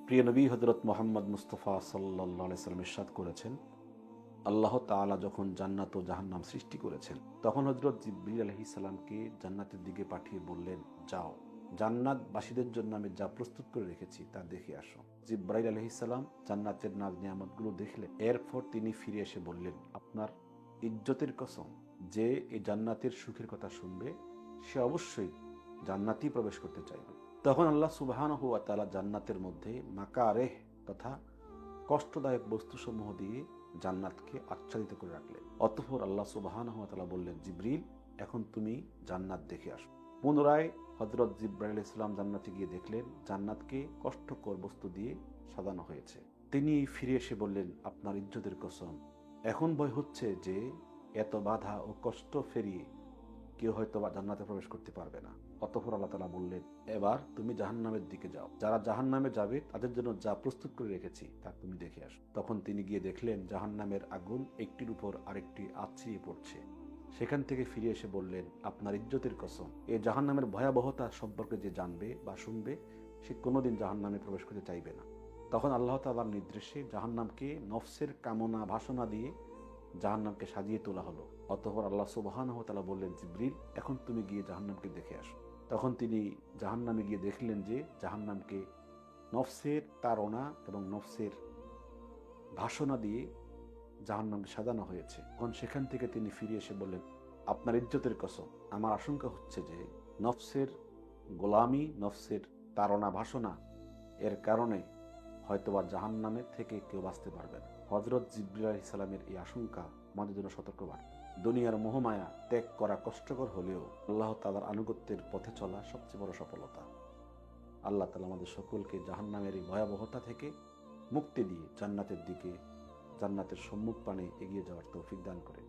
প্রিয় নবী হযরত মুহাম্মদ মুস্তাফা সাল্লাল্লাহু আলাইহি সাল্লাম ইরশাদ করেছেন, আল্লাহ তাআলা যখন জান্নাত ও জাহান্নাম সৃষ্টি করেছেন তখন হযরত জিবরিল আলাইহিস সালামকে জান্নাতের দিকে পাঠিয়ে বললেন, যাও জান্নাতবাসীদের জন্য আমি যা প্রস্তুত করে রেখেছি তা দেখে আসো। জিবরাইল আলাইহিস সালাম জান্নাতের নাজ নিয়ামতগুলো দেখলেন। এরপর তিনি ফিরে এসে বললেন, আপনার ইজ্জতের কসম, যে এই জান্নাতের সুখের কথা শুনবে সে অবশ্যই জান্নাতেই প্রবেশ করতে চাইবে। তখন আল্লাহ সুবহানাহু ওয়া তাআলা জান্নাতের মধ্যে মাকারেহ তথা কষ্টদায়ক বস্তুসমূহ দিয়ে জান্নাতকে আচ্ছাদিত করে রাখলেন। অতঃপর আল্লাহ সুবহানাহু ওয়া তাআলা বললেন, জিবরিল, এখন তুমি জান্নাত দেখে আসো। পুনরায় হযরত জিবরাইল আলাইহিস সালাম জান্নাতে গিয়ে দেখলেন জান্নাতকে কষ্টকর বস্তু দিয়ে সাজানো হয়েছে। তিনি ফিরে এসে বললেন, আপনার ইজ্জতের কসম, এখন ভয় হচ্ছে যে এত বাধা ও কষ্ট ফেরিয়ে কেউ হয়তো বা জান্নাতে প্রবেশ করতে পারবে না। অতঃপর আল্লাহ তাআলা বললেন, এবার তুমি জাহান্নামের দিকে যাও, যারা জাহান্নামে যাবে তাদের জন্য যা প্রস্তুত করে রেখেছি তা তুমি দেখে আসো। তখন তিনি গিয়ে দেখলেন জাহান্নামের আগুন একটির উপর আরেকটি আছড়িয়ে পড়ছে। সেখান থেকে ফিরে এসে বললেন, আপনার ইজ্জতের কসম, এই জাহান্নামের ভয়াবহতা সম্পর্কে যে জানবে বা শুনবে সে কোনোদিন জাহান্নামে প্রবেশ করতে চাইবে না। তখন আল্লাহ তাআলার নির্দেশে জাহান্নামকে নফসের কামনা বাসনা দিয়ে জাহান্নামকে সাজিয়ে তোলা হলো। অতঃপর আল্লাহ সুবহানাহু ওয়া তাআলা বললেন, জিবরিল, এখন তুমি গিয়ে জাহান্নামকে দেখে আসো। তখন তিনি জাহান্নামে গিয়ে দেখলেন যে জাহান্নামকে নফসের তাড়না এবং নফসের ভাসনা দিয়ে জাহান্নামকে সাজানো হয়েছে। তখন সেখান থেকে তিনি ফিরে এসে বললেন, আপনার ইজ্জতের কসম, আমার আশঙ্কা হচ্ছে যে নফসের গোলামি, নফসের তাড়না ভাসনা এর কারণে হয়তোবা জাহান্নামে থেকে কেউ বাঁচতে পারবে না। হযরত জিবরিল আলাইহিস সালামের এই আশঙ্কা আমাদের জন্য সতর্কবার্তা। দুনিয়ার মোহমায়া ত্যাগ করা কষ্টকর হলেও আল্লাহ তাআলার আনুগত্যের পথে চলা সবচেয়ে বড় সফলতা। আল্লাহ তাআলা আমাদের সকলকে জাহান্নামের এই ভয়াবহতা থেকে মুক্তি দিয়ে জান্নাতের দিকে, জান্নাতের সম্মুখ পানে এগিয়ে যাওয়ার তৌফিক দান করেন।